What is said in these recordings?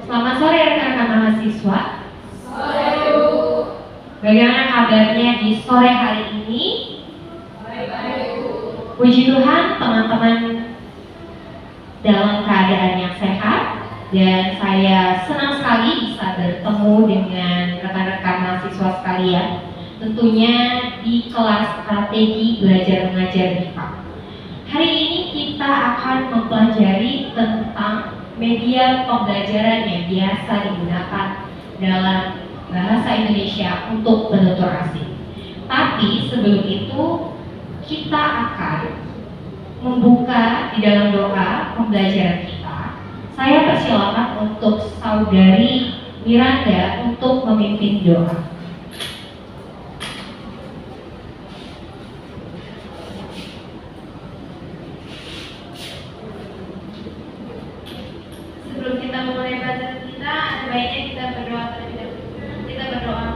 Selamat sore rekan-rekan mahasiswa. Sore, Bu. Bagaimana kabarnya di sore hari ini? Baik, Bu. Puji Tuhan, teman-teman dalam keadaan yang sehat, dan saya senang sekali bisa bertemu dengan rekan-rekan mahasiswa sekalian, tentunya di kelas strategi belajar mengajar MIPA. Hari ini kita akan mempelajari tentang media pembelajaran yang biasa digunakan dalam bahasa Indonesia untuk penutur asing. Tapi sebelum itu kita akan membuka di dalam doa pembelajaran kita. Saya persilakan untuk Saudari Miranda untuk memimpin doa. Sebelum kita memulai pelajaran kita, ada baiknya kita berdoa terlebih dahulu. Kita berdoa.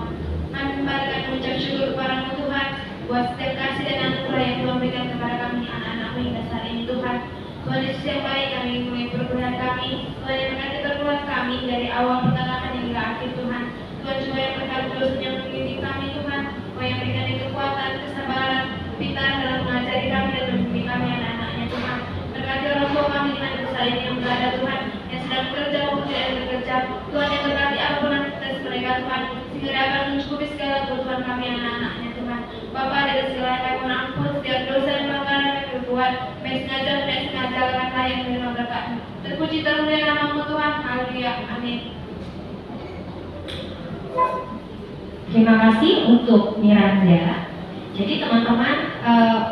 Kami kembalikan mengucap syukur kepadamu Tuhan buat setiap kasih dan anugerah yang Tuhan berikan kepada kami anak-anakmu hingga saat ini Tuhan. Tuhan Yesus yang baik, kami mulai pergumulan kami. Tuhan yang berkati pergumulan kami dari awal pertengahan hingga akhir Tuhan. Tuhan juga yang berkati terus yang membimbing kami Tuhan. Tuhan yang berikan kekuatan, kesabaran, pintar dalam mengajari kami dan membimbing kami anak-anaknya Tuhan. Berkati orang tua kami dengan besar ini yang berada Tuhan, yang sedang bekerja maupun tidak bekerja. Tuhan yang berkati apapun aktivitas mereka Tuhan, sehingga dapat mencukupi segala kebutuhan kami anak-anaknya Tuhan. Bapa, dari segala yang kami ampun setiap dosa dan pelanggaran yang kami berbuat, baik sengaja dan tidak sengaja, karena yang menerima berkat-Mu. Terpuji termulia nama-Mu Tuhan. Haleluya. Amin. Terima kasih untuk Miranda. Jadi teman-teman,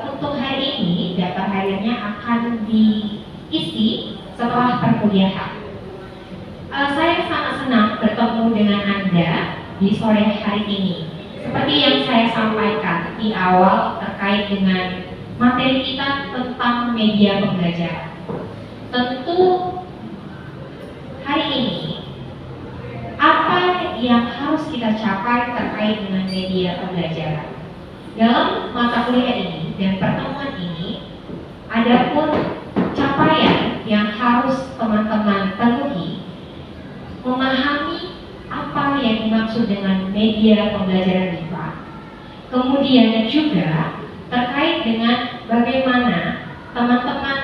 untuk hari ini daftar hariannya akan diisi setelah perkuliahan. Saya sangat senang bertemu dengan Anda di sore hari ini. Seperti yang saya sampaikan di awal terkait dengan materi kita tentang media pembelajaran. Tentu hari ini apa yang harus kita capai terkait dengan media pembelajaran? Dalam mata kuliah ini dan pertemuan ini, ada pun capaian yang harus teman-teman penuhi, memahami apa yang dimaksud dengan media pembelajaran MIPA. Kemudian juga terkait dengan bagaimana teman-teman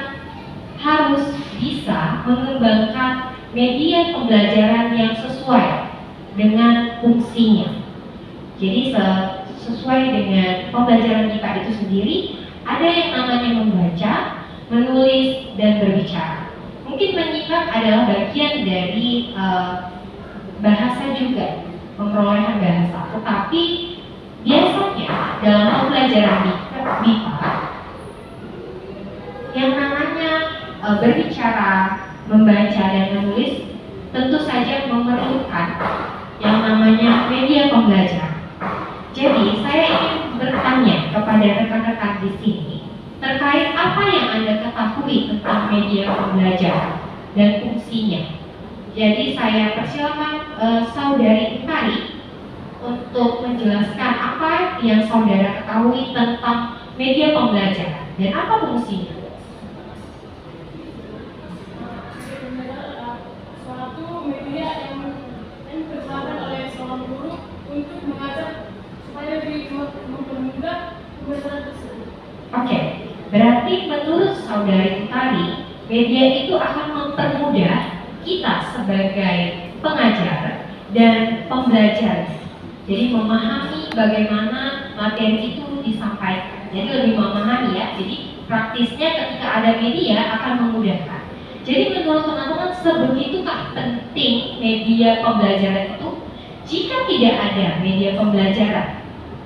harus bisa mengembangkan media pembelajaran yang sesuai dengan fungsinya. Jadi sesuai dengan pembelajaran MIPA itu sendiri, ada yang namanya membaca, menulis, dan berbicara. Mungkin menyimak adalah bagian dari bahasa juga, pemerolehan bahasa. Tetapi biasanya dalam pembelajaran MIPA, yang namanya berbicara, membaca, dan menulis tentu saja memerlukan yang namanya media pembelajaran. Jadi saya ingin bertanya kepada rekan-rekan di sini terkait apa yang Anda ketahui tentang media pembelajaran dan fungsinya. Jadi saya persilakan Saudari Utari untuk menjelaskan apa yang saudara ketahui tentang media pembelajaran dan apa fungsinya. Suatu media yang digunakan oleh seorang guru untuk mengajar supaya lebih mempermudah pembelajaran tersebut. Oke, berarti menurut Saudari Utari, media itu akan mempermudah kita sebagai pengajar dan pembelajar. Jadi memahami bagaimana materi itu disampaikan. Jadi lebih memahami ya. Jadi praktisnya ketika ada media akan memudahkan. Jadi menurut teman-teman, sebegitukah penting media pembelajaran itu? Jika tidak ada media pembelajaran,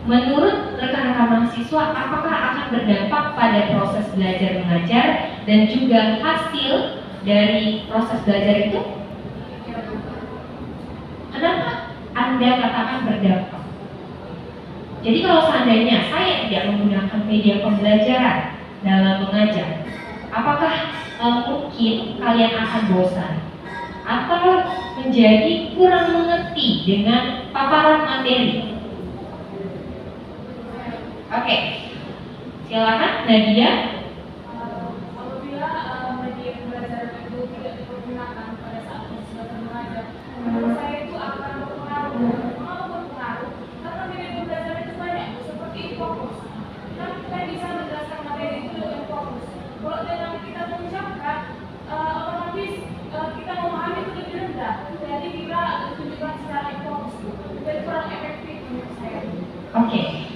menurut rekan-rekan mahasiswa, apakah akan berdampak pada proses belajar mengajar dan juga hasil dari proses belajar itu? Kenapa Anda katakan berdampak? Jadi kalau seandainya saya tidak menggunakan media pembelajaran dalam mengajar, apakah mungkin kalian akan bosan atau menjadi kurang mengerti dengan paparan materi? Oke, silakan Nadia. Apabila media pembelajaran itu tidak dipergunakan pada saat proses belajar mengajar,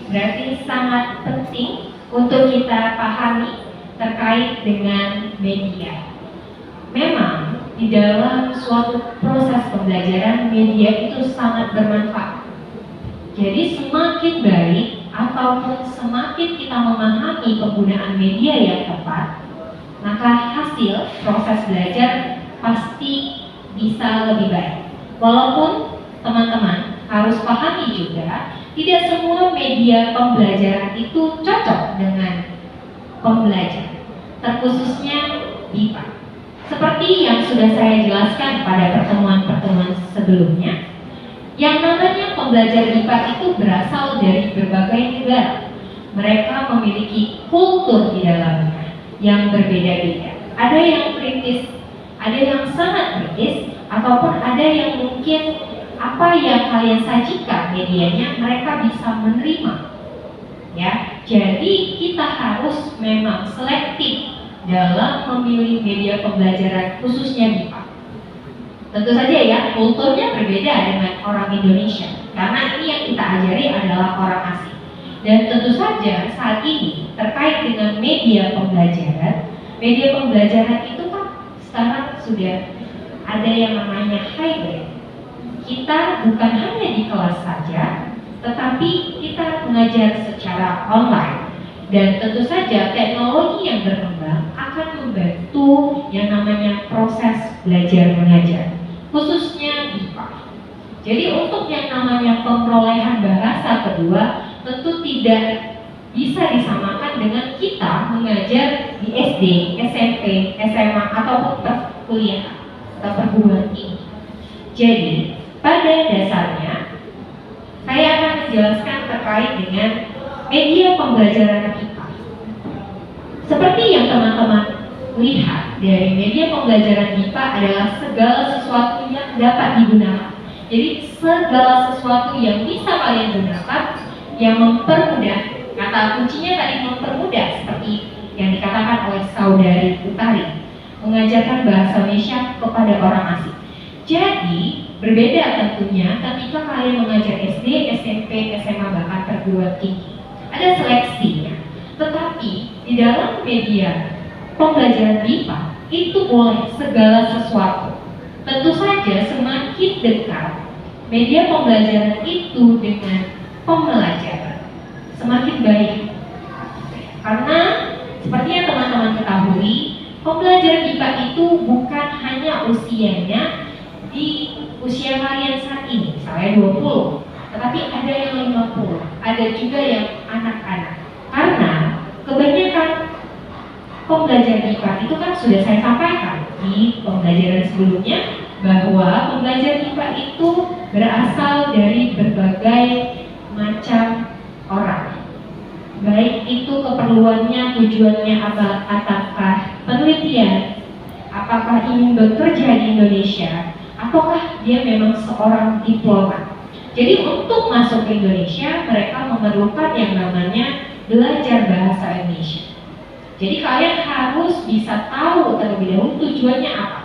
Berarti sangat penting untuk kita pahami terkait dengan media. Memang di dalam suatu proses pembelajaran media itu sangat bermanfaat. Jadi semakin baik ataupun semakin kita memahami penggunaan media yang tepat, maka hasil proses belajar pasti bisa lebih baik. Walaupun teman-teman harus pahami juga, tidak semua media pembelajaran itu cocok dengan pembelajar, terkhususnya IPA. Seperti yang sudah saya jelaskan pada pertemuan-pertemuan sebelumnya, yang namanya pembelajar IPA itu berasal dari berbagai negara. Mereka memiliki kultur di dalamnya yang berbeda-beda. Ada yang kritis, ada yang sangat kritis, ataupun ada yang mungkin apa yang kalian sajikan medianya mereka bisa menerima. Ya, jadi kita harus memang selektif dalam memilih media pembelajaran khususnya IPA. Tentu saja ya, kulturnya berbeda dengan orang Indonesia, karena ini yang kita ajari adalah orang asing. Dan tentu saja saat ini terkait dengan media pembelajaran itu kan sekarang sudah ada yang namanya hybrid. Kita bukan hanya di kelas saja, tetapi kita mengajar secara online. Dan tentu saja teknologi yang berkembang akan membantu yang namanya proses belajar mengajar, khususnya IPA. Jadi untuk yang namanya pemrolehan bahasa kedua tentu tidak bisa disamakan dengan kita mengajar di SD, SMP, SMA ataupun perkuliahan atau perguruan tinggi. Jadi pada dasarnya saya akan menjelaskan terkait dengan media pembelajaran IPA. Seperti yang teman-teman lihat dari media pembelajaran IPA adalah segala sesuatu yang dapat digunakan. Jadi segala sesuatu yang bisa kalian gunakan yang mempermudah, kata kuncinya tadi mempermudah seperti yang dikatakan oleh saudari Utari, mengajarkan bahasa Indonesia kepada orang asing. Jadi berbeda tentunya ketika kalian mengajar SD, SMP, SMA bahkan perguruan tinggi. Ada seleksinya. Tetapi di dalam media pembelajaran IPA itu boleh segala sesuatu. Tentu saja semakin dekat media pembelajaran itu dengan pembelajaran, semakin baik. Karena seperti yang teman-teman ketahui, pembelajaran IPA itu bukan hanya usianya di usia kalian saat ini, misalnya 20, tetapi ada yang 50, ada juga yang anak-anak. Karena kebanyakan pembelajaran IPA itu kan sudah saya sampaikan di pembelajaran sebelumnya, bahwa pembelajaran IPA itu berasal dari berbagai macam orang. Baik itu keperluannya, tujuannya apakah penelitian, apakah ingin bekerja di Indonesia, ataukah dia memang seorang diplomat. Jadi untuk masuk ke Indonesia, mereka memerlukan yang namanya belajar bahasa Indonesia. Jadi kalian harus bisa tahu terlebih dahulu tujuannya apa.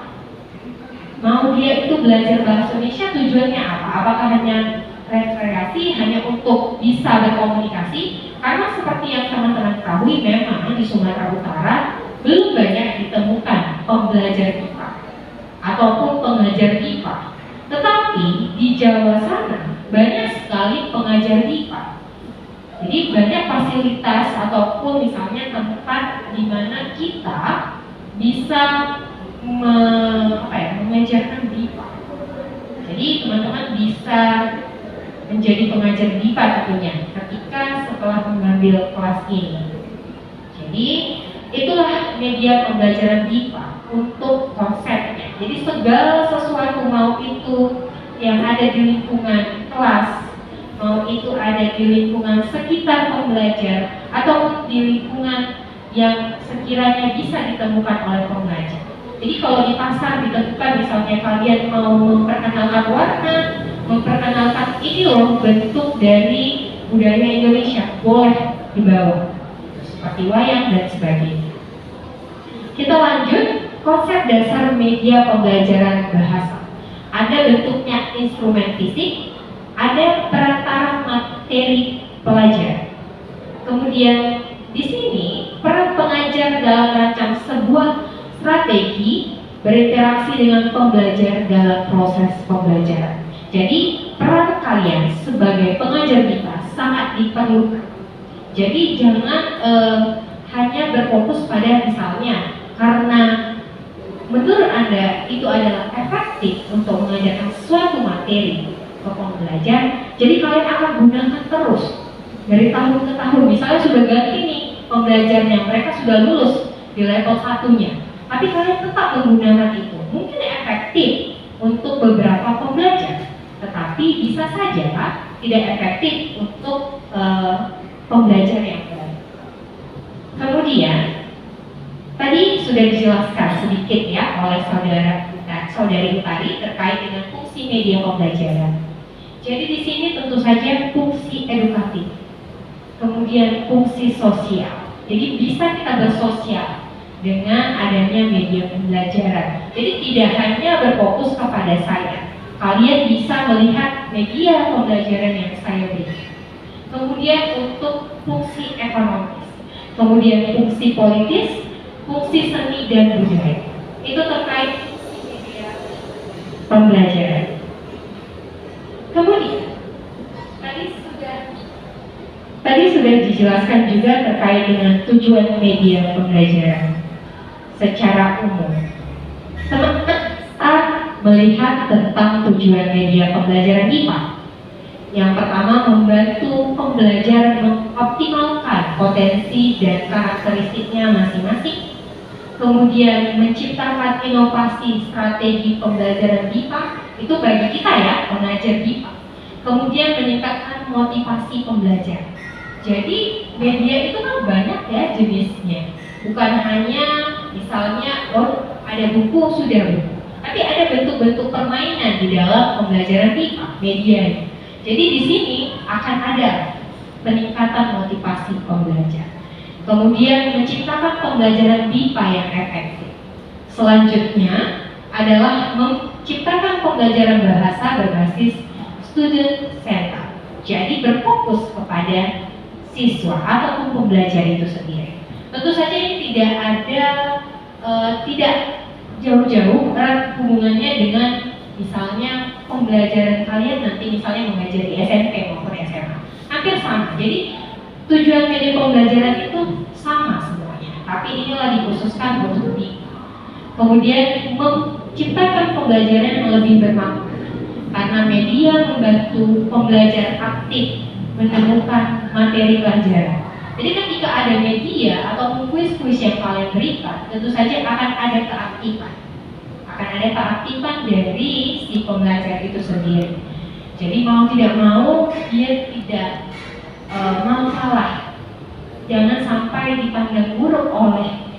Mau dia itu belajar bahasa Indonesia tujuannya apa? Apakah hanya rekreasi, hanya untuk bisa berkomunikasi? Karena seperti yang teman-teman ketahui, memang di Sumatera Utara belum banyak ditemukan pembelajar IPA ataupun pengajar IPA. Tetapi di Jawa sana banyak sekali pengajar IPA. Jadi banyak fasilitas ataupun misalnya tempat di mana kita bisa mengajarkan IPA. Jadi teman-teman bisa menjadi pengajar IPA tentunya ketika setelah mengambil kelas ini. Jadi itulah media pembelajaran IPA untuk konsepnya. Jadi segala sesuatu, mau itu yang ada di lingkungan kelas, mau itu ada di lingkungan sekitar pembelajar, ataupun di lingkungan yang sekiranya bisa ditemukan oleh pembelajar. Jadi kalau di pasar ditemukan misalnya kalian mau memperkenalkan warna, memperkenalkan ini loh bentuk dari budaya Indonesia, boleh dibawa seperti wayang dan sebagainya. Kita lanjut, konsep dasar media pembelajaran bahasa. Ada bentuknya instrumen fisik, ada perantara materi pelajar. Kemudian di sini peran pengajar dalam merancang sebuah strategi berinteraksi dengan pembelajar dalam proses pembelajaran. Jadi peran kalian sebagai pengajar kita sangat diperlukan. Jadi jangan hanya berfokus pada misalnya karena menurut Anda itu adalah efektif untuk mengajarkan suatu materi ke pembelajar, jadi kalian akan gunakan terus dari tahun ke tahun. Misalnya sudah ganti nih pembelajarnya, mereka sudah lulus di level satunya, tapi kalian tetap menggunakan itu. Mungkin efektif untuk beberapa pembelajar, tetapi bisa saja tidak efektif untuk pembelajar yang baru. Kemudian tadi sudah dijelaskan sedikit ya oleh saudari Utari terkait dengan fungsi media pembelajaran. Jadi di sini tentu saja fungsi edukatif, kemudian fungsi sosial. Jadi bisa kita bersosial dengan adanya media pembelajaran. Jadi tidak hanya berfokus kepada saya. Kalian bisa melihat media pembelajaran yang saya beri. Kemudian untuk fungsi ekonomis, kemudian fungsi politis, fungsi seni dan budaya. Itu terkait fungsi media pembelajaran. Kemudian tadi sudah dijelaskan juga terkait dengan tujuan media pembelajaran secara umum. Teman-teman bisa melihat tentang tujuan media pembelajaran IPA. Yang pertama, membantu pembelajar mengoptimalkan potensi dan karakteristiknya masing-masing. Kemudian menciptakan inovasi strategi pembelajaran BIPA, itu bagi kita ya, pengajar BIPA. Kemudian meningkatkan motivasi pembelajar. Jadi media itu kan banyak ya jenisnya, bukan hanya misalnya ada buku sudah buku, tapi ada bentuk-bentuk permainan di dalam pembelajaran BIPA medianya. Jadi di sini akan ada peningkatan motivasi pembelajar. Kemudian menciptakan pembelajaran BIPA yang efektif. Selanjutnya adalah menciptakan pembelajaran bahasa berbasis student center. Jadi berfokus kepada siswa ataupun pembelajar itu sendiri. Tentu saja ini tidak jauh-jauh erat hubungannya dengan misalnya pembelajaran kalian nanti misalnya mengajar di SMP maupun SMA. Hampir sama. Jadi tujuan media pembelajaran itu sama semuanya, tapi inilah dikhususkan untuk BIPA. Kemudian menciptakan pembelajaran yang lebih bermakna, karena media membantu pembelajar aktif menemukan materi pelajaran. Jadi ketika ada media atau kuis-kuis yang kalian berikan, tentu saja akan ada keaktifan dari si pembelajar itu sendiri. Jadi mau tidak mau dia tidak mau kalah, jangan sampai dipandang buruk oleh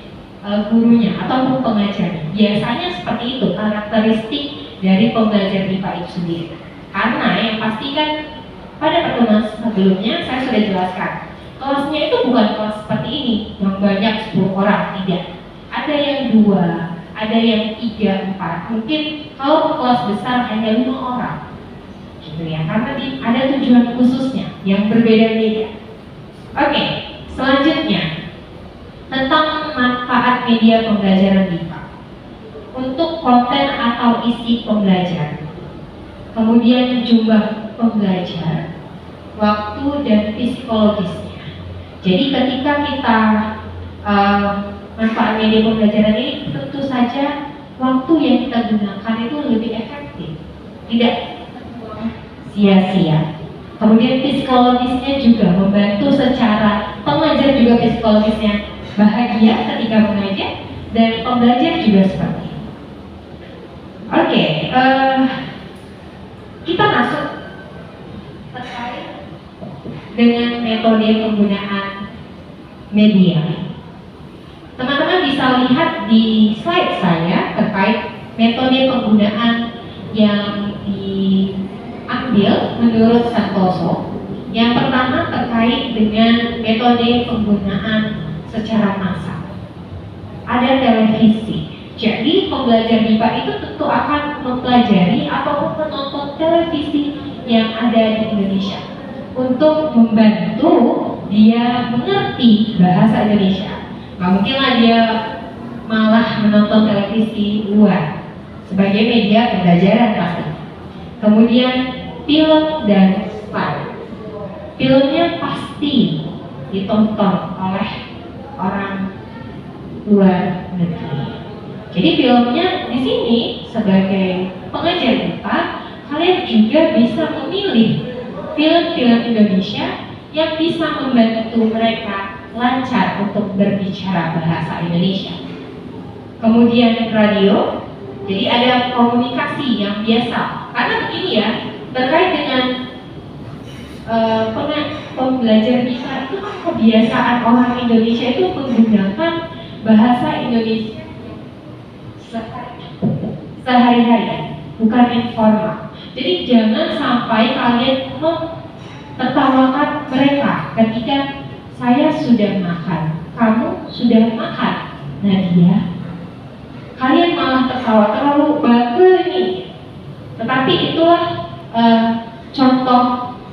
gurunya ataupun pengajarnya. Biasanya seperti itu karakteristik dari pembelajar BIPA itu sendiri. Karena yang pasti kan pada pertemuan sebelumnya saya sudah jelaskan, kelasnya itu bukan kelas seperti ini yang banyak 10 orang, tidak. Ada yang 2, ada yang 3, 4. Mungkin kalau kelas besar hanya 5 orang. Gitu ya, karena ada tujuan khususnya yang berbeda-beda. Oke, selanjutnya tentang manfaat media pembelajaran BIPA untuk konten atau isi pembelajaran, kemudian jumlah pembelajar, waktu dan psikologisnya. Jadi ketika kita manfaat media pembelajaran ini, tentu saja waktu yang kita gunakan itu lebih efektif, tidak sia-sia. Kemudian psikologisnya juga membantu secara pengajar juga psikologisnya bahagia ketika mengajar, dan pembelajar juga seperti itu. Oke, kita masuk terkait dengan metode penggunaan media. Teman-teman bisa lihat di slide saya terkait metode penggunaan yang diambil menurut Santoso. Yang pertama terkait dengan metode penggunaan secara massal. Ada televisi. Jadi pembelajar BIPA itu tentu akan mempelajari ataupun menonton televisi yang ada di Indonesia untuk membantu dia mengerti bahasa Indonesia. Nggak mungkin lah dia malah menonton televisi luar sebagai media pembelajaran pasti. Kemudian film dan slide. Filmnya pasti ditonton oleh orang luar negeri. Jadi filmnya di sini sebagai pengajar IPA, kalian juga bisa memilih film-film Indonesia yang bisa membantu mereka lancar untuk berbicara bahasa Indonesia. Kemudian radio, jadi ada komunikasi yang biasa. Karena begini ya, terkait dengan pembelajar IPA itu kan kebiasaan orang Indonesia itu menggunakan bahasa Indonesia sehari-hari, bukan informal. Jadi jangan sampai kalian tertawakan mereka ketika saya sudah makan, kamu sudah makan, Nadia. Kalian malah tertawa terlalu bagus nih. Tetapi itulah contoh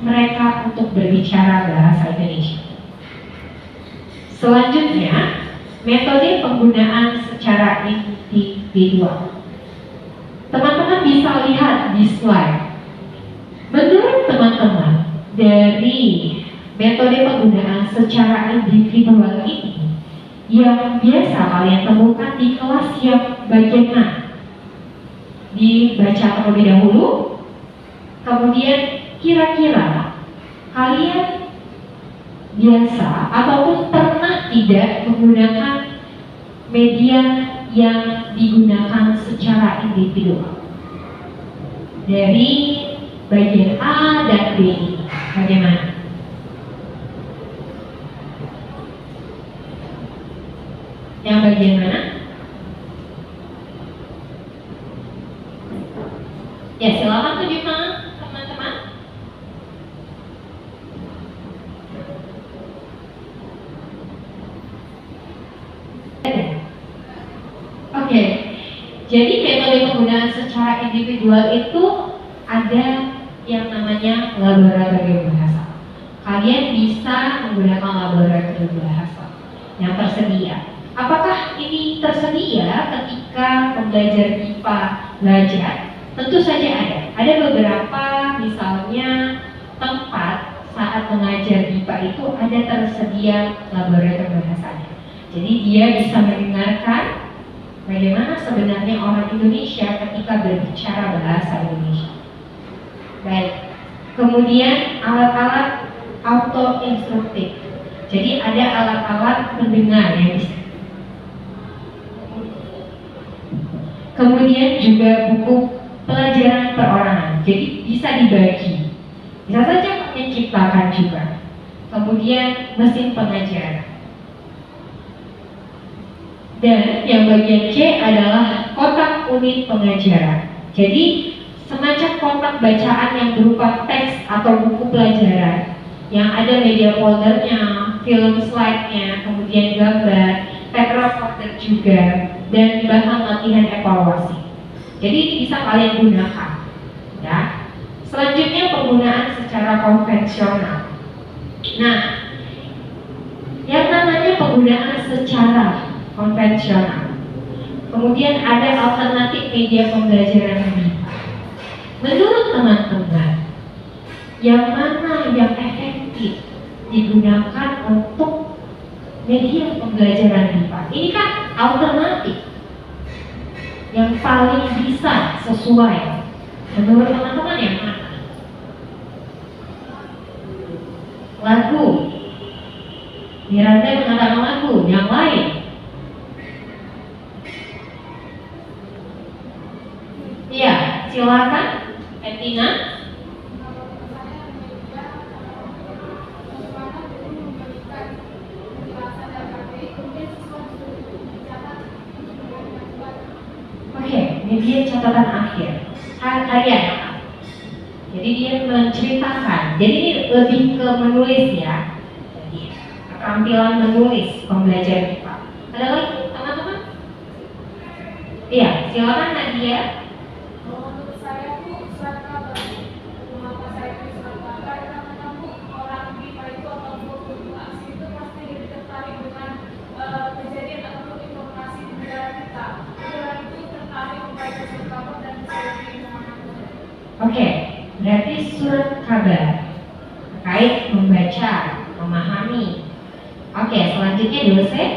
mereka untuk berbicara bahasa Indonesia. Selanjutnya, metode penggunaan secara individual. Teman-teman bisa lihat di slide. Menurut teman-teman, dari metode penggunaan secara individual ini yang biasa kalian temukan di kelas yang bagian mana? Dibaca terlebih dahulu, kemudian kira-kira kalian biasa ataupun pernah tidak menggunakan media yang digunakan secara individual. Dari bagian A dan B ini, bagaimana? Yang bagian mana? Ya, silakan tunjukkan teman-teman. Oke, jadi metode penggunaan secara individual itu ada yang namanya laboratorium bahasa. Kalian bisa menggunakan laboratorium bahasa yang tersedia. Apakah ini tersedia ketika pembelajar IPA belajar? Tentu saja ada. Ada beberapa misalnya tempat saat mengajar IPA itu ada tersedia laboratorium bahasanya. Jadi dia bisa mendengarkan bagaimana sebenarnya orang Indonesia ketika berbicara bahasa Indonesia. Baik. Kemudian alat-alat auto instruktif. Jadi ada alat-alat mendengar yang bisa. Kemudian juga buku pelajaran perorangan. Jadi bisa dibagi. Bisa saja menciptakan juga. Kemudian mesin pengajar. Dan yang bagian C adalah kotak unit pengajaran. Jadi semacam kotak bacaan yang berupa teks atau buku pelajaran yang ada media foldernya, film slide-nya, kemudian gambar, paper recorder juga, dan bahan latihan evaluasi. Jadi ini bisa kalian gunakan. Ya. Selanjutnya penggunaan secara konvensional. Nah, yang namanya penggunaan secara konvensional. Kemudian ada alternatif media pembelajaran lebih. Menurut teman-teman, yang mana yang efektif digunakan untuk media pembelajaran IPA? Ini kan alternatif yang paling bisa sesuai. Menurut teman-teman yang mana? Lagu. Miranda mengatakan lagu. Yang lain? Iya, silakan, Etina. Oke, media catatan akhir. Harian. Jadi dia menceritakan. Jadi ini lebih ke menulis ya. Jadi keterampilan menulis pembelajaran IPA. Ada lagi teman-teman? Iya, silakan Nadia. Menurut saya tuh surat kabar. Mengapa saya tuh surat kabar? Karena kamu orang IPA itu akan berdoa Oke, berarti surat kabar terkait membaca, memahami. Oke, selanjutnya dosen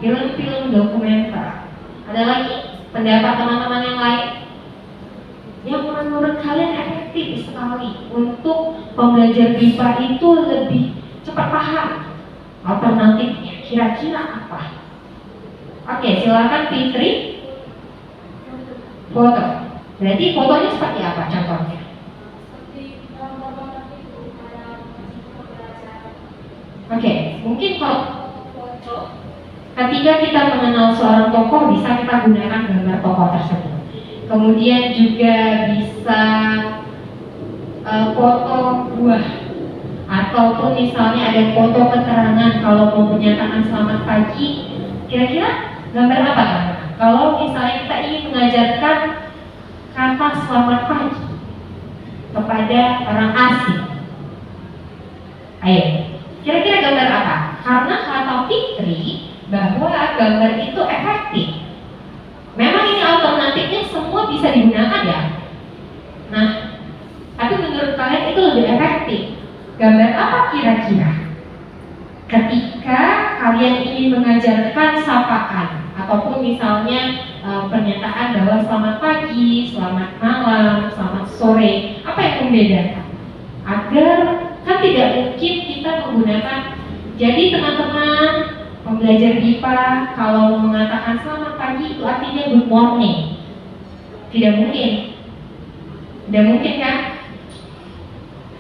film-film dokumenter. Ada lagi pendapat teman-teman yang lain yang menurut kalian efektif sekali untuk pembelajar BIPA itu lebih cepat paham? Alternatifnya kira-kira apa? Oke, silakan Fitri. Foto. Berarti fotonya seperti apa contohnya? Oke, mungkin kalau foto, ketika kita mengenal seorang tokoh bisa kita gunakan gambar tokoh tersebut. Kemudian juga bisa foto buah, ataupun misalnya ada foto keterangan kalau mau menyatakan selamat pagi. Kira-kira gambar apa kan? Kalau misalnya kita ingin mengajarkan kata selamat pagi kepada orang asing, ayo, kira-kira gambar apa? Karena kata Fitri bahwa gambar itu efektif. Memang ini alternatifnya semua bisa digunakan ya. Nah, tapi menurut kalian itu lebih efektif. Gambar apa kira-kira? Ketika kalian ingin mengajarkan sapaan ataupun misalnya pernyataan bahwa selamat pagi, selamat malam, selamat sore, apa yang membedakan? Agar kan tidak mungkin kita menggunakan, jadi teman-teman pembelajar BIPA kalau mengatakan selamat pagi itu artinya good morning. Tidak mungkin. Tidak mungkin kan?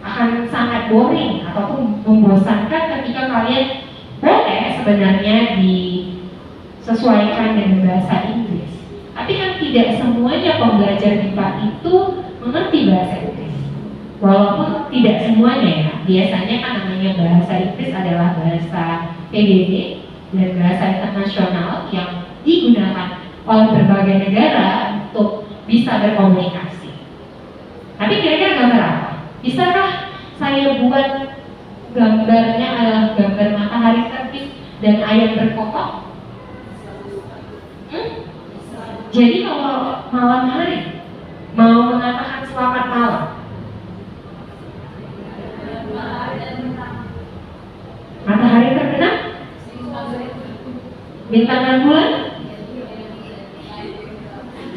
Akan sangat boring ataupun membosankan ketika kalian boleh sebenarnya disesuaikan dengan bahasa Inggris. Tapi kan tidak semuanya pembelajar BIPA itu mengerti bahasa Inggris. Walaupun tidak semuanya ya, biasanya kan namanya bahasa Inggris adalah bahasa PBB dan bahasa internasional yang digunakan oleh berbagai negara untuk bisa berkomunikasi. Tapi kira-kira gambar apa? Bisakah saya buat gambarnya adalah gambar matahari terbit dan ayam berkokok? Jadi kalau malam hari mau mengatakan selamat malam, matahari terbenam, bintang dan bulan,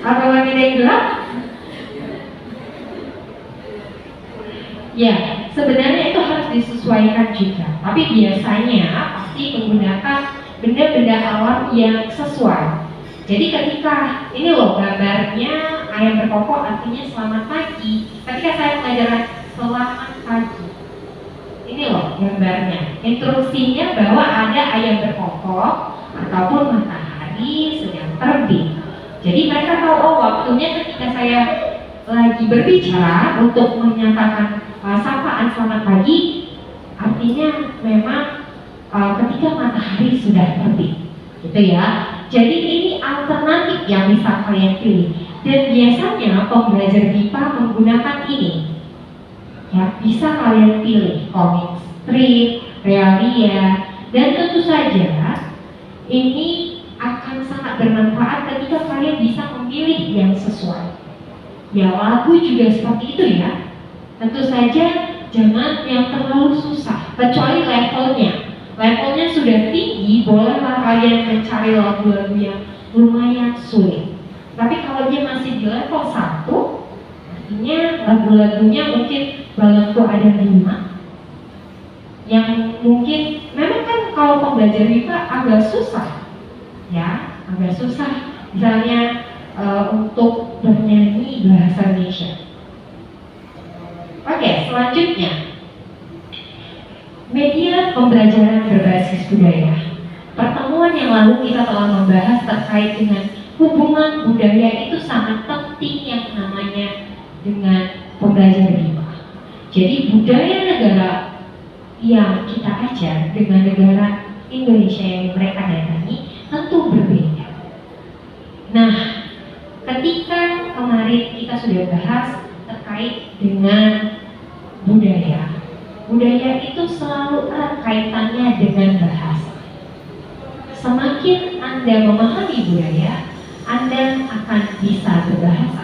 atau langit yang gelap? Ya, sebenarnya itu harus disesuaikan juga. Tapi biasanya pasti menggunakan benda-benda alam yang sesuai. Jadi ketika ini loh gambarnya ayam berkokok artinya selamat pagi. Ketika saya mengajarkan selamat pagi, ini loh gambarnya. Instruksinya bahwa ada ayam berkokok ataupun matahari sedang terbit. Jadi mereka tahu oh waktunya ketika saya lagi berbicara untuk menyatakan sapaan selamat pagi, artinya memang ketika matahari sudah terbit, gitu ya. Jadi ini alternatif yang bisa kalian pilih. Dan biasanya pembelajar BIPA menggunakan ini. Ya, bisa kalian pilih komik strip, realia, dan tentu saja ini akan sangat bermanfaat ketika kalian bisa memilih yang sesuai. Ya, lagu juga seperti itu ya. Tentu saja jangan yang terlalu susah, kecuali levelnya. Levelnya sudah tinggi, bolehlah kalian mencari lagu-lagu yang lumayan sulit. Tapi kalau dia masih di level 1, artinya lagu-lagunya mungkin balonku ada 5. Yang mungkin, memang kan kalau pembelajar BIPA agak susah. Ya, agak susah. Misalnya untuk bernyanyi bahasa Indonesia. Oke, selanjutnya media pembelajaran berbasis budaya. Pertemuan yang lalu kita telah membahas terkait dengan hubungan budaya itu sangat penting yang namanya dengan pembelajaran BIPA. Jadi budaya negara yang kita ajar dengan negara Indonesia yang mereka datangi tentu berbeda. Nah, ketika kemarin kita sudah bahas terkait dengan budaya. Budaya itu selalu erat kaitannya dengan bahasa. Semakin Anda memahami budaya, Anda akan bisa berbahasa.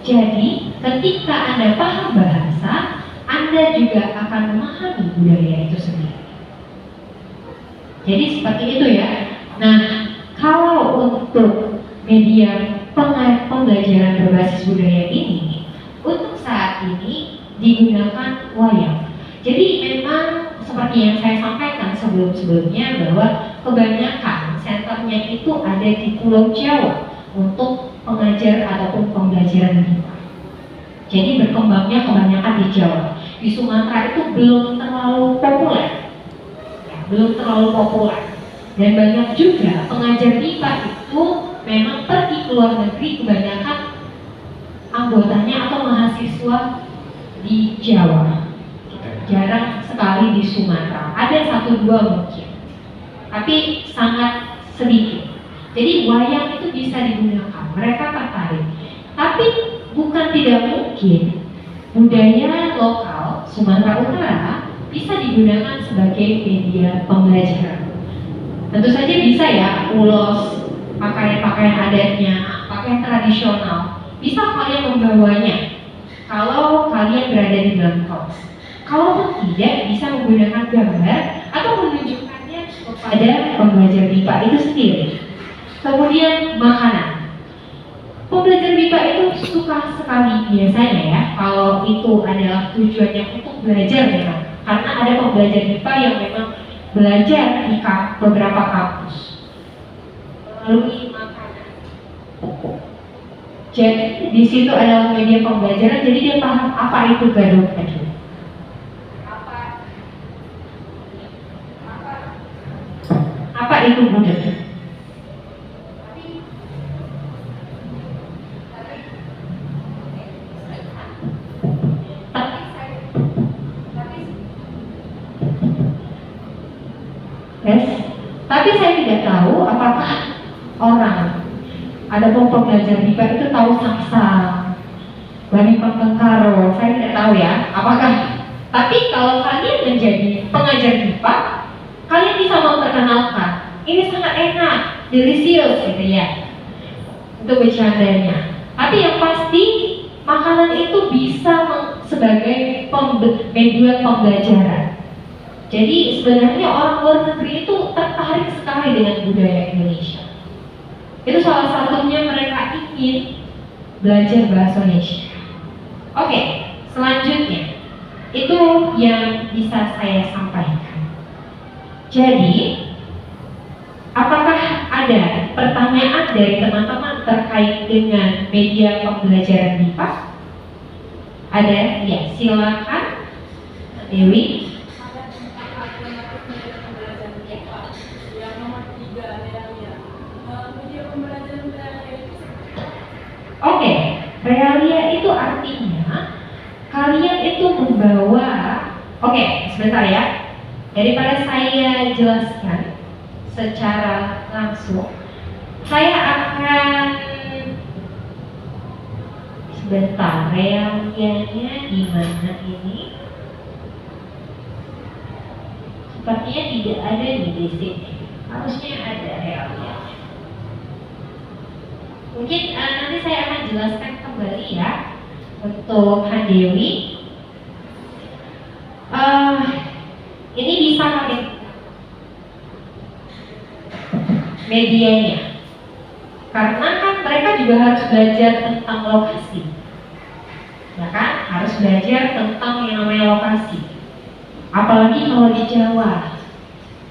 Jadi, ketika Anda paham bahasa, Anda juga akan memahami budaya itu sendiri. Jadi seperti itu ya. Nah, kalau untuk media pembelajaran berbasis budaya ini, untuk saat ini digunakan wayang. Jadi memang seperti yang saya sampaikan sebelum-sebelumnya bahwa kebanyakan senternya itu ada di Pulau Jawa untuk pengajar ataupun pembelajaran MIPA. Jadi berkembangnya kebanyakan di Jawa. Di Sumatera itu belum terlalu populer. Belum terlalu populer, dan banyak juga pengajar MIPA itu memang pergi ke luar negeri, kebanyakan anggotanya atau mahasiswa di Jawa, jarang sekali di Sumatera, ada 1-2 mungkin, tapi sangat sedikit. Jadi wayang itu bisa digunakan, mereka tertarik, tapi bukan tidak mungkin budaya lokal Sumatera Utara bisa digunakan sebagai media pembelajaran. Tentu saja bisa ya, ulos, pakaian-pakaian adatnya, pakaian tradisional, bisa kalian membawanya kalau kalian berada di dalam kelas. Kalau tidak, bisa menggunakan gambar atau menunjukkannya kepada pembelajar MIPA itu sendiri. Kemudian makanan. Pembelajar MIPA itu suka sekali biasanya ya, kalau itu adalah tujuannya untuk belajar memang. Karena ada pembelajar MIPA yang memang belajar di beberapa kampus melalui makanan. Jadi di situ adalah media pembelajaran, jadi dia paham apa itu gado-gado. Apa itu budaya? Tapi saya tidak tahu apakah orang ada pembelajar MIPA itu tahu saksang, Bani Pengkaro, saya tidak tahu ya apakah. Tapi kalau kalian menjadi pengajar MIPA, kalian bisa memperkenalkan ini sangat enak, delicious gitu ya, untuk bercandanya. Tapi yang pasti makanan itu bisa sebagai media pembelajaran. Jadi sebenarnya orang luar negeri itu tertarik sekali dengan budaya Indonesia. Itu salah satunya mereka ingin belajar bahasa Indonesia. Oke, selanjutnya itu yang bisa saya sampaikan. Jadi, apakah ada pertanyaan dari teman-teman terkait dengan media pembelajaran MIPA? Ada? Ya, silakan, Dewi. Oke, realia itu artinya kalian itu membawa. Oke, sebentar ya. Daripada saya jelaskan secara langsung, saya akan sebentar, realianya di mana ini? Sepertinya tidak ada di sini. Harusnya ada realia. Mungkin nanti saya akan jelaskan kembali ya untuk Handewi. Ini bisa kalian medianya, karena kan mereka juga harus belajar tentang lokasi, ya kan? Harus belajar tentang yang namanya lokasi. Apalagi kalau di Jawa,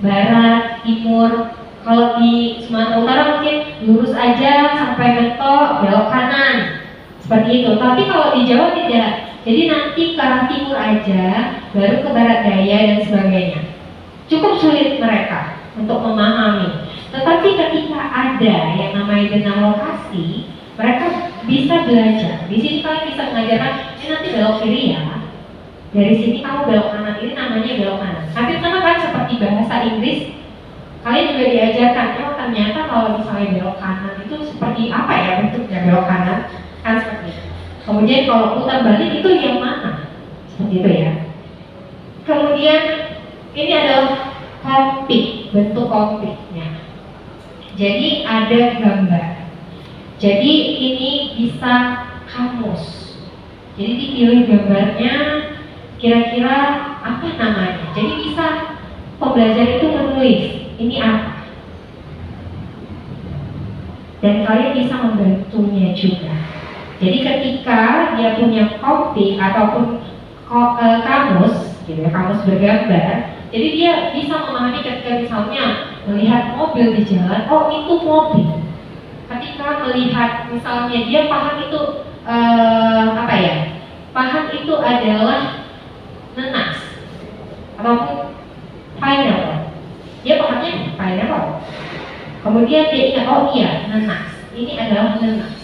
Barat, Timur. Kalau di Sumatera Utara mungkin lurus aja sampai mentok, belok kanan, seperti itu. Tapi kalau di Jawa tidak. Jadi nanti ke arah timur aja, baru ke barat daya dan sebagainya. Cukup sulit mereka untuk memahami. Tetapi ketika ada yang namanya dengan lokasi, mereka bisa belajar. Di sini kalian bisa mengajarkan, ini nanti belok kiri ya. Dari sini kamu belok kanan, ini namanya belok kanan. Nanti sama kan seperti bahasa Inggris. Kalian juga diajarkan, oh ternyata kalau misalnya belok kanan itu seperti apa ya bentuknya belok kanan, kan seperti itu. Kemudian kalau putar balik itu yang mana, seperti itu ya. Kemudian ini adalah kompik, bentuk kompiknya. Jadi ada gambar. Jadi ini bisa kamus. Jadi dipilih gambarnya, kira-kira apa namanya. Jadi bisa pembelajar itu menulis ini apa. Dan kalian bisa membantunya juga. Jadi ketika dia punya kopi ataupun kamus, gitu ya, kamus bergambar, jadi dia bisa memahami ketika misalnya melihat mobil di jalan, oh itu mobil. Ketika melihat misalnya dia paham itu paham itu adalah nenas ataupun pineapple. Dia pahamnya pineapple. Kemudian dia ingat, oh iya, nenas. Ini adalah nenas.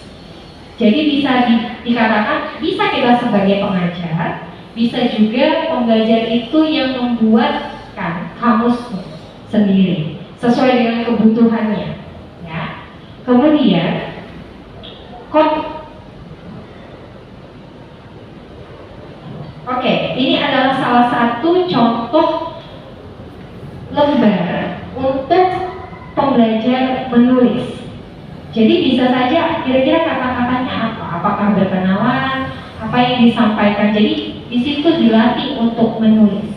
Jadi bisa dikatakan, bisa kita sebagai pengajar, bisa juga pembelajar itu yang membuatkan kamus sendiri sesuai dengan kebutuhannya. Ya. Kemudian, oke, ini adalah salah satu contoh lembar untuk pembelajar menulis. Jadi bisa saja kira-kira kata-katanya apa? Apakah berkenalan? Apa yang disampaikan? Jadi di situ dilatih untuk menulis.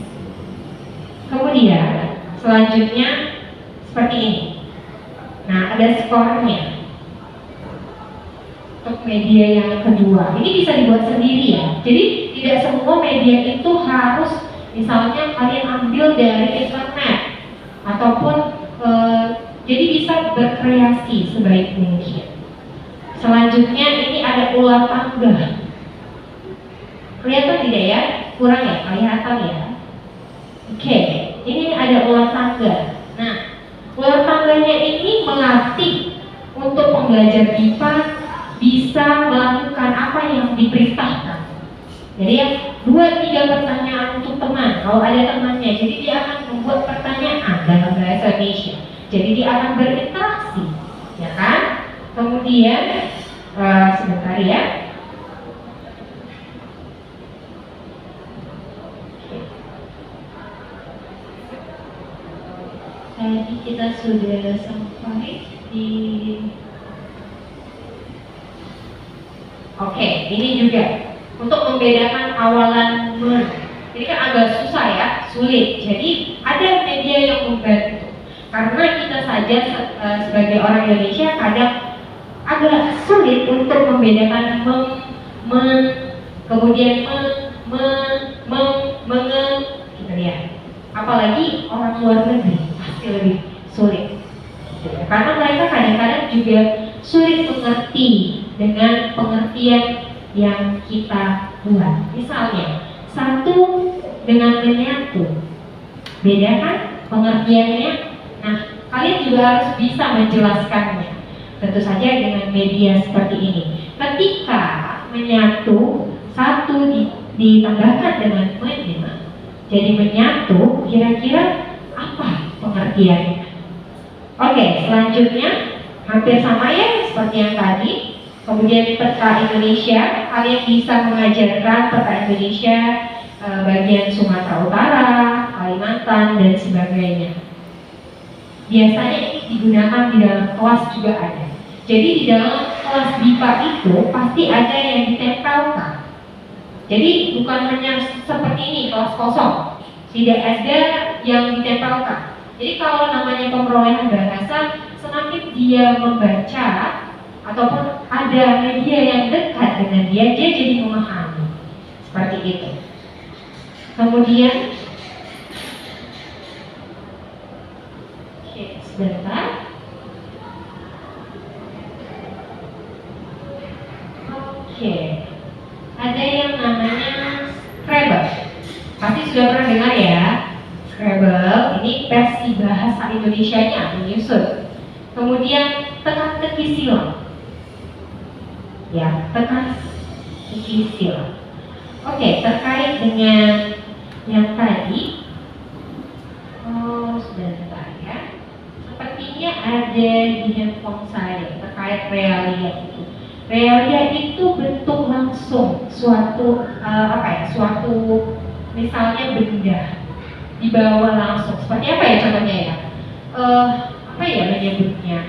Kemudian selanjutnya seperti ini. Nah, ada skornya untuk media yang kedua. Ini bisa dibuat sendiri ya. Jadi tidak semua media itu harus misalnya kalian ambil dari internet ataupun jadi bisa berkreasi sebaik mungkin. Selanjutnya ini ada ular tangga. Kelihatan tidak ya? Kurang ya? Kelihatan ya? Oke, ini ada ular tangga. Nah, ular tangganya ini melatih untuk pembelajar IPA bisa melakukan apa yang diperintahkan. Jadi 2-3 pertanyaan untuk teman. Kalau ada temannya, jadi dia akan membuat pertanyaan dalam bahasa Indonesia. Jadi dia akan berinteraksi, ya kan? Kemudian sebentar ya. Tadi kita sudah sampai di. Oke, ini juga untuk membedakan awalan men. Ini kan agak susah ya, sulit. Jadi ada media yang membantu. Karena kita saja sebagai orang Indonesia kadang agak sulit untuk membedakan kemudian gitu ya. Apalagi orang luar negeri pasti lebih sulit. Karena mereka kadang-kadang juga sulit mengerti dengan pengertian yang kita buat. Misalnya, satu dengan menyatu, beda kan pengertiannya? Nah, kalian juga harus bisa menjelaskannya. Tentu saja dengan media seperti ini. Ketika menyatu, satu ditambahkan dengan menyatu, jadi menyatu, kira-kira apa pengertiannya? Oke, selanjutnya hampir sama ya seperti yang tadi. Kemudian peta Indonesia, kalian bisa mengajarkan peta Indonesia bagian Sumatera Utara, Kalimantan dan sebagainya. Biasanya ini digunakan di dalam kelas juga ada. Jadi di dalam kelas BIPA itu pasti ada yang ditempelkan. Jadi bukan hanya seperti ini kelas kosong, tidak ada yang ditempelkan. Jadi kalau namanya pemerolehan bahasa, semakin dia membaca ataupun ada media yang dekat dengan dia jadi memahami. Seperti itu. Kemudian sebentar. Oke. Ada yang namanya Scrabble. Pasti sudah pernah dengar ya. Scrabble ini versi bahasa Indonesianya menyusun. Kemudian teka-teki silang. Ya, teka-teki silang. Oke, terkait dengan yang tadi. Oh, sebentar ya. Sepertinya ada di handphone saya terkait realia itu. Realia itu bentuk langsung suatu suatu misalnya benda dibawa langsung. Seperti apa ya contohnya ya? Apa ya menyebutnya?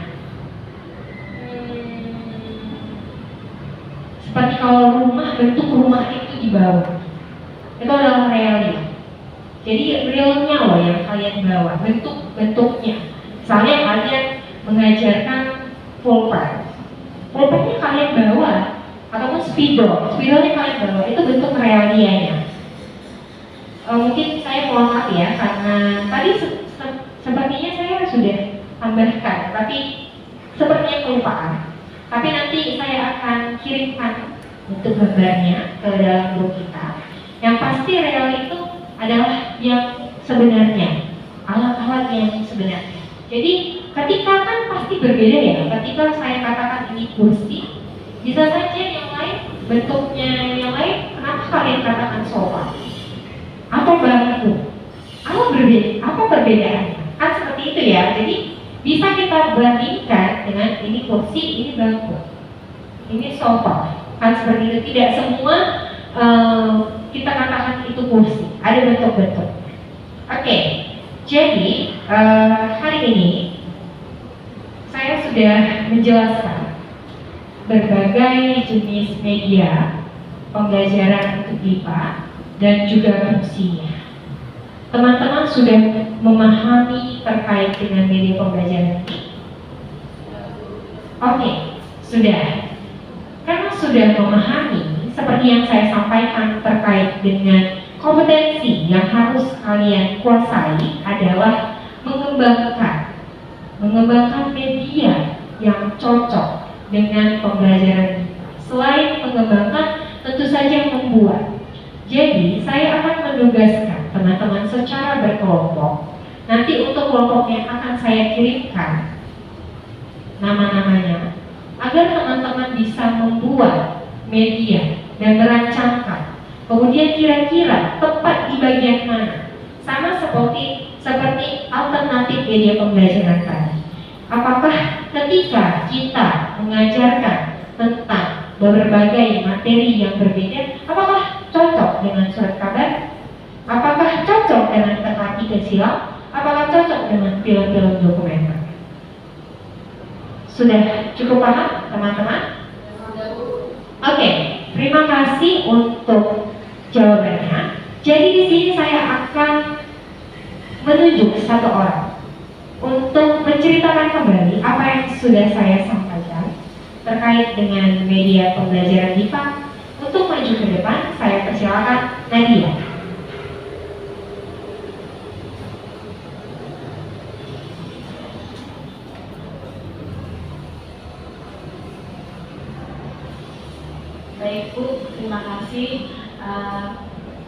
Seperti kalau rumah, bentuk rumah itu di bawah, itu adalah realnya. Jadi realnya loh yang kalian bawa, bentuknya. Misalnya kalian mengajarkan pulpen, pulpennya kalian bawa, ataupun spidolnya kalian bawa, itu bentuk realianya. Mungkin saya mohon maaf ya, karena tadi sepertinya saya sudah tambahkan, tapi sepertinya kelupaan. Tapi nanti saya akan kirimkan bentuk gambarnya ke dalam grup kita. Yang pasti real itu adalah yang sebenarnya, alat-alat yang sebenarnya. Jadi ketika kan pasti berbeda ya, ketika saya katakan ini kursi, bisa saja yang lain, bentuknya yang lain, kenapa kalian katakan sofa? Atau bangku? Apa perbedaannya? Kan seperti itu ya, jadi bisa kita bandingkan dengan ini kursi, ini bangku, ini sofa. Kan seperti itu, tidak semua kita katakan itu kursi, ada bentuk-bentuk. Oke, jadi hari ini saya sudah menjelaskan berbagai jenis media pembelajaran untuk IPA dan juga fungsinya. Teman-teman sudah memahami terkait dengan media pembelajaran ini? Oke, sudah. Karena sudah memahami, seperti yang saya sampaikan terkait dengan kompetensi yang harus kalian kuasai adalah mengembangkan media yang cocok dengan pembelajaran. Selain mengembangkan, tentu saja membuat. Jadi saya akan menugaskan teman-teman secara berkelompok. Nanti untuk kelompok yang akan saya kirimkan nama-namanya, agar teman-teman bisa membuat media dan merancangkan. Kemudian kira-kira tepat di bagian mana? Sama seperti alternatif media pembelajaran tadi. Apakah ketika kita mengajarkan tentang berbagai materi yang berbeda, apakah cocok dengan surat kabar? Apakah cocok dengan teka-teki silang? Apakah cocok dengan film-film dokumenter? Sudah cukup paham teman-teman? Oke, terima kasih untuk jawabannya. Jadi di sini saya akan menunjuk satu orang untuk menceritakan kembali apa yang sudah saya sampaikan terkait dengan media pembelajaran IPA. Untuk maju ke depan, saya persilakan Nadia. Baik Bu, terima kasih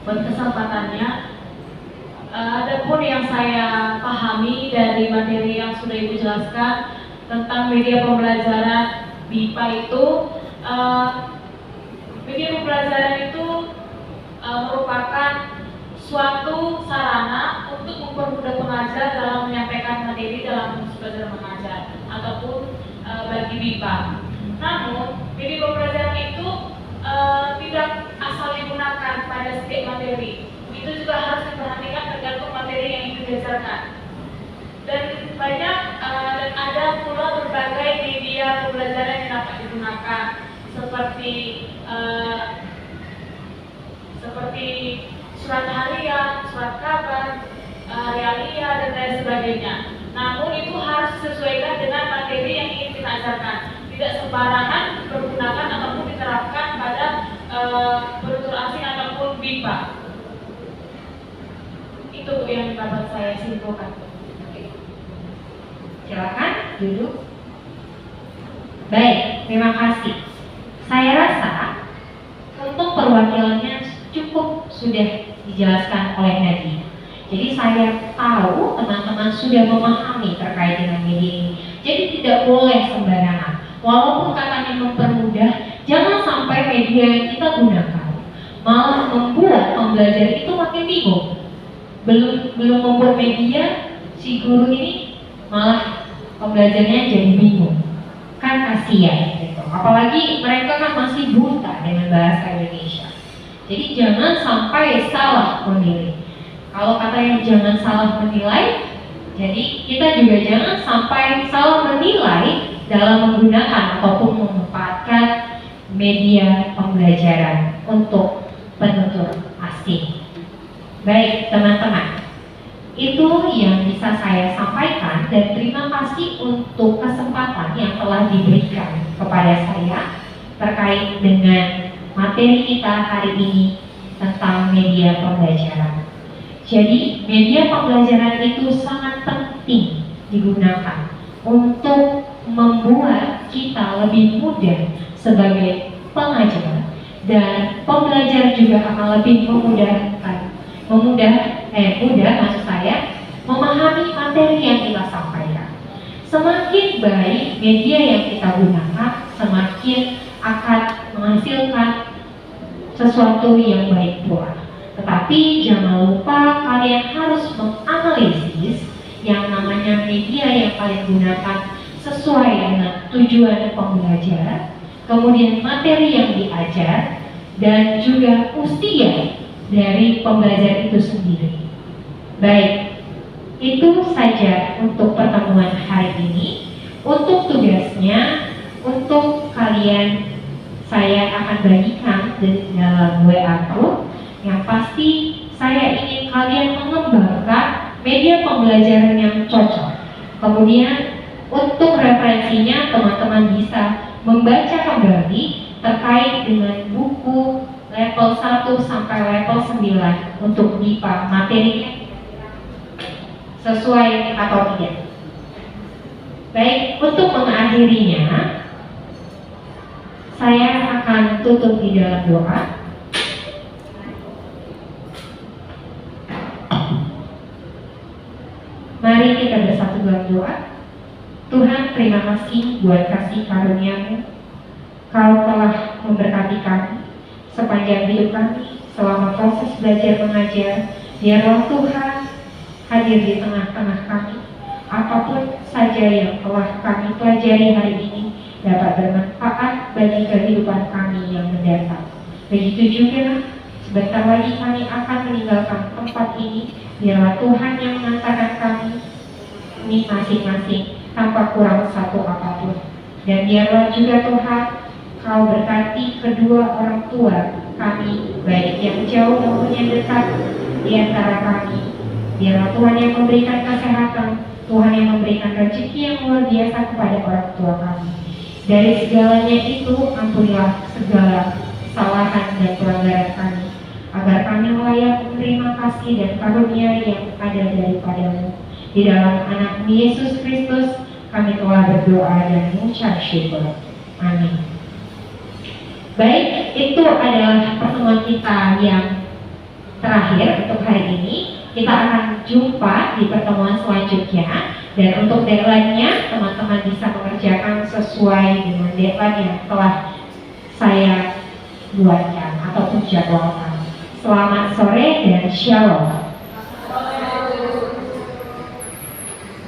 buat kesempatannya. Adapun yang saya pahami dari materi yang sudah Ibu jelaskan tentang media pembelajaran BIPA itu, media pembelajaran itu merupakan suatu sarana untuk mempermudah pengajar dalam menyampaikan materi dalam proses belajar mengajar ataupun bagi BIPA. Namun, media pembelajaran itu tidak asal digunakan pada setiap materi. Itu juga harus diperhatikan tergantung materi yang ingin diajarkan. Dan banyak dan ada pula berbagai media pembelajaran yang dapat digunakan seperti surat harian, surat kabar, realia dan lain sebagainya. Namun itu harus disesuaikan dengan materi yang ingin kita ajarkan. Tidak sembarangan digunakan ataupun diterapkan pada penutur asing ataupun BIPA. Itu yang dapat saya simpulkan. Silakan duduk. Baik, terima kasih. Saya rasa untuk perwakilannya cukup sudah dijelaskan oleh Nadia. Jadi saya tahu teman-teman sudah memahami terkait dengan media ini. Jadi tidak boleh sembarangan. Walaupun katanya mempermudah, jangan sampai media yang kita gunakan malah membuat pembelajar itu makin bingung. Belum membuat media, si guru ini malah pembelajarnya jadi bingung. Kan kasihan gitu. Apalagi mereka kan masih buta dengan bahasa Indonesia. Jadi jangan sampai salah memilih. Kalau katanya jangan salah menilai, jadi kita juga jangan sampai salah menilai dalam menggunakan ataupun memanfaatkan media pembelajaran untuk penutur asing. Baik teman-teman, itu yang bisa saya sampaikan dan terima kasih untuk kesempatan yang telah diberikan kepada saya terkait dengan materi kita hari ini tentang media pembelajaran. Jadi media pembelajaran itu sangat penting digunakan untuk membuat kita lebih mudah sebagai pengajar, dan pembelajar juga akan lebih mudah maksud saya memahami materi yang kita sampaikan. Semakin baik media yang kita gunakan, semakin akan menghasilkan sesuatu yang baik pula. Tetapi jangan lupa kalian harus menganalisis yang namanya media yang kalian gunakan sesuai dengan tujuan pembelajar, kemudian materi yang diajar, dan juga usia dari pembelajar itu sendiri. Baik, itu saja untuk pertemuan hari ini. Untuk tugasnya, untuk kalian saya akan bagikan dalam WA group. Yang pasti saya ingin kalian mengembangkan media pembelajaran yang cocok. Kemudian untuk referensinya teman-teman bisa membaca kembali terkait dengan buku level 1 sampai level 9 untuk MIPA, materinya sesuai atau tidak. Baik, untuk mengakhirinya saya akan tutup di dalam doa. Mari kita bersatu dalam doa. Tuhan, terima kasih buat kasih karunia-Mu. Kau telah memberkati kami sepanjang hidup kami selama proses belajar mengajar. Biarlah Tuhan hadir di tengah-tengah kami. Apapun saja yang telah kami pelajari hari ini dapat bermanfaat bagi kehidupan kami yang mendatang. Begitu juga sebentar lagi kami akan meninggalkan tempat ini. Biarlah Tuhan yang mengantarkan kami ini masing-masing tanpa kurang satu apapun. Dan biarlah juga Tuhan Kau berkati kedua orang tua kami, baik yang jauh maupun yang dekat di antara kami. Biarlah Tuhan yang memberikan kesehatan, Tuhan yang memberikan rezeki yang luar biasa kepada orang tua kami. Dari segalanya itu, ampunilah segala kesalahan dan pelanggaran kami, agar kami layak menerima kasih dan karunia yang ada daripada-Mu. Di dalam anak Yesus Kristus, kami telah berdoa dan mengucap syukur. Amin. Baik, itu adalah pertemuan kita yang terakhir untuk hari ini. Kita akan jumpa di pertemuan selanjutnya. Dan untuk deadline-nya, teman-teman bisa mengerjakan sesuai dengan deadline yang telah saya buatkan ataupun jadwalkan. Selamat sore dan shalom.